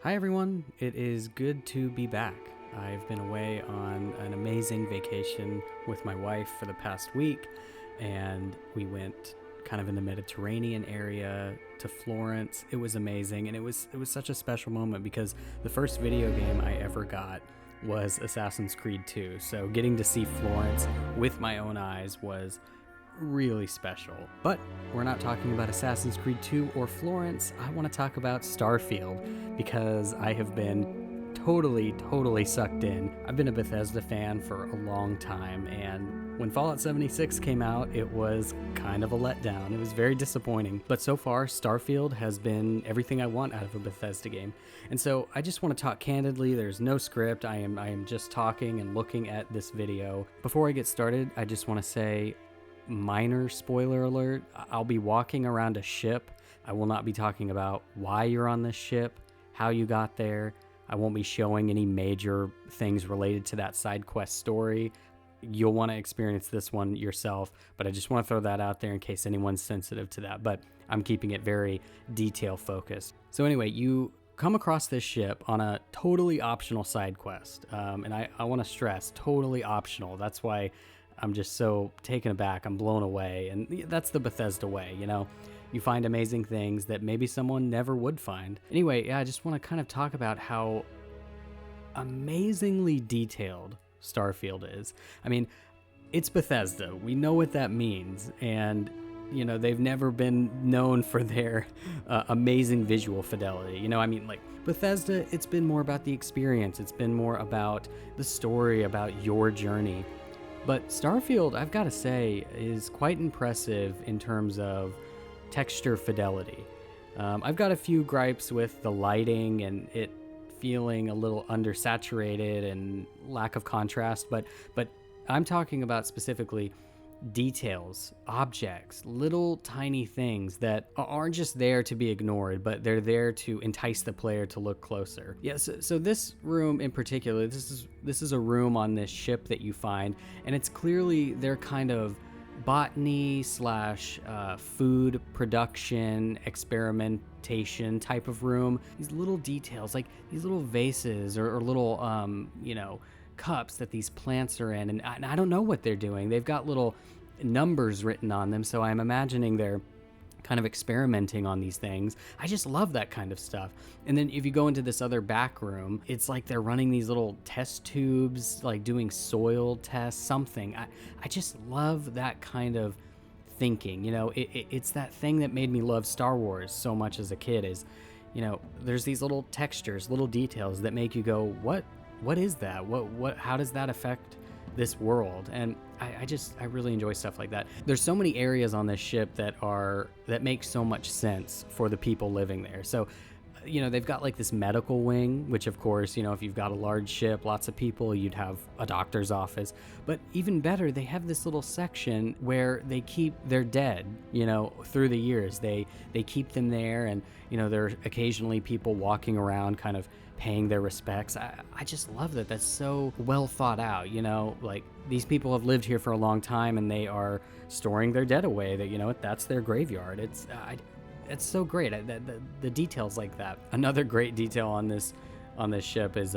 Hi everyone, it is good to be back. I've been away on an amazing vacation with my wife for the past week, and we went kind of in the Mediterranean area to Florence. It was amazing, and it was such a special moment because the first video game I ever got was Assassin's Creed 2. So getting to see Florence with my own eyes was really special. But we're not talking about Assassin's Creed 2 or Florence. I want to talk about Starfield because I have been totally sucked in. I've been a Bethesda fan for a long time, and when Fallout 76 came out, it was kind of a letdown. It was very disappointing. But so far, Starfield has been everything I want out of a Bethesda game. And so I just want to talk candidly. There's no script. I am just talking and looking at this video. Before I get started, I just want to say, minor spoiler alert, I'll be walking around a ship. I will not be talking about why you're on this ship, how you got there. I won't be showing any major things related to that side quest story. You'll want to experience this one yourself, but I just want to throw that out there in case anyone's sensitive to that. But I'm keeping it very detail focused. So anyway, you come across this ship on a totally optional side quest. And I want to stress, totally optional. That's why I'm just so taken aback. I'm blown away. And that's the Bethesda way, you know? You find amazing things that maybe someone never would find. Anyway, yeah, I just want to kind of talk about how amazingly detailed Starfield is. I mean, it's Bethesda. We know what that means. And, you know, they've never been known for their amazing visual fidelity. You know, I mean, like, Bethesda, it's been more about the experience. It's been more about the story, about your journey. But Starfield, I've got to say, is quite impressive in terms of texture fidelity. I've got a few gripes with the lighting and it feeling a little undersaturated and lack of contrast, but I'm talking about specifically details, objects, little tiny things that aren't just there to be ignored, but they're there to entice the player to look closer. Yes, so this room in particular, this is a room on this ship that you find, and it's clearly their kind of botany slash food production experimentation type of room. These little details, like these little vases or little cups that these plants are in, and I don't know what they're doing. They've got little numbers written on them, so I'm imagining they're kind of experimenting on these things. I just love that kind of stuff. And then if you go into this other back room, it's like they're running these little test tubes, like doing soil tests, something. I just love that kind of thinking. You know, it's that thing that made me love Star Wars so much as a kid is, you know, there's these little textures, little details that make you go, what is that? How does that affect this world? And I really enjoy stuff like that. There's so many areas on this ship that make so much sense for the people living there. So, you know, they've got like this medical wing, which of course, you know, if you've got a large ship, lots of people, you'd have a doctor's office. But even better, they have this little section where they keep their dead, you know, through the years. They keep them there, and, you know, there are occasionally people walking around kind of paying their respects. I just love that. That's so well thought out, you know, like these people have lived here for a long time and they are storing their dead away, that, you know, that's their graveyard. It's so great. The details like that. Another great detail on this ship is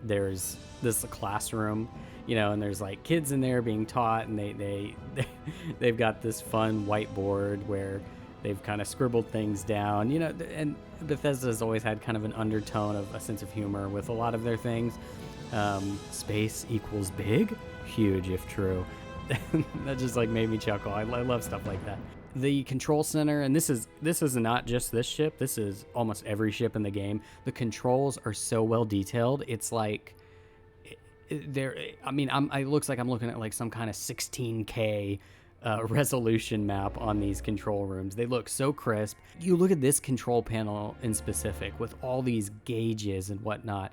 there's this classroom, you know, and there's like kids in there being taught, and they've got this fun whiteboard where they've kind of scribbled things down, you know, and Bethesda's always had kind of an undertone of a sense of humor with a lot of their things. Space equals big, huge if true. That just like made me chuckle. I love stuff like that. The control center, and this is not just this ship, this is almost every ship in the game. The controls are so well detailed. It's like it looks like I'm looking at like some kind of 16K resolution map on these control rooms. They look so crisp. You look at this control panel in specific with all these gauges and whatnot.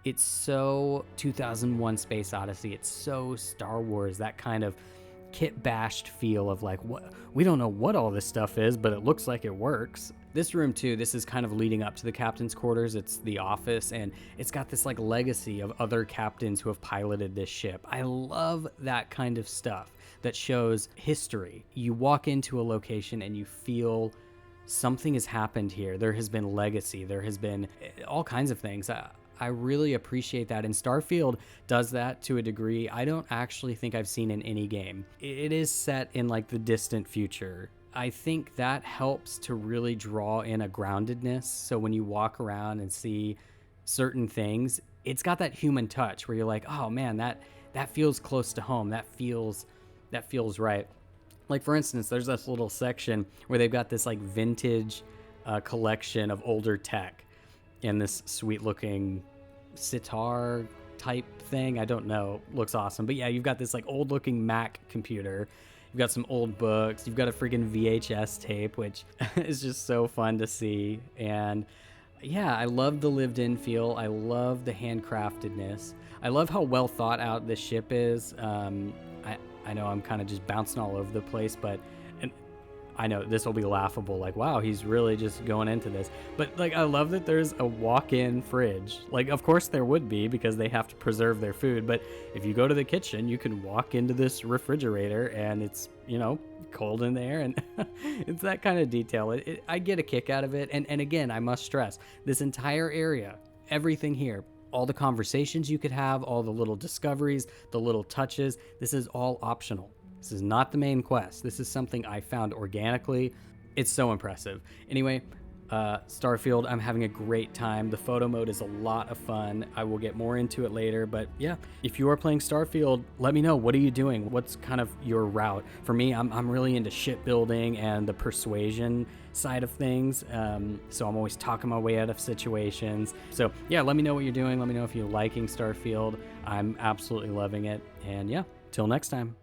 It's so 2001 Space Odyssey. It's so Star Wars, that kind of kit bashed feel of like, what, we don't know what all this stuff is, but it looks like it works. This room too, this is kind of leading up to the captain's quarters. It's the office, and it's got this like legacy of other captains who have piloted this ship. I love that kind of stuff that shows history. You walk into a location and you feel something has happened here. There has been legacy. There has been all kinds of things. I really appreciate that. And Starfield does that to a degree I don't actually think I've seen in any game. It is set in like the distant future. I think that helps to really draw in a groundedness. So when you walk around and see certain things, it's got that human touch where you're like, oh man, that feels close to home. That feels right. Like for instance, there's this little section where they've got this like vintage collection of older tech in this sweet looking sitar type thing. I don't know. Looks awesome. But yeah, you've got this like old looking Mac computer. You've got some old books. You've got a freaking VHS tape, which is just so fun to see. And yeah, I love the lived in feel. I love the handcraftedness. I love how well thought out this ship is. I know I'm kind of just bouncing all over the place, but and I know this will be laughable. Like, wow, he's really just going into this. But like, I love that there's a walk-in fridge. Like, of course there would be because they have to preserve their food. But if you go to the kitchen, you can walk into this refrigerator and it's, you know, cold in there. And it's that kind of detail. I get a kick out of it. And again, I must stress this entire area, everything here, all the conversations you could have, all the little discoveries, the little touches, this is all optional. This is not the main quest. This is something I found organically. It's so impressive. Anyway, Starfield, I'm having a great time. The photo mode is a lot of fun. I will get more into it later, but yeah, if you are playing Starfield, let me know. What are you doing? What's kind of your route? For me, I'm really into shipbuilding and the persuasion side of things. So I'm always talking my way out of situations. So yeah, let me know what you're doing. Let me know if you're liking Starfield. I'm absolutely loving it. And yeah, till next time.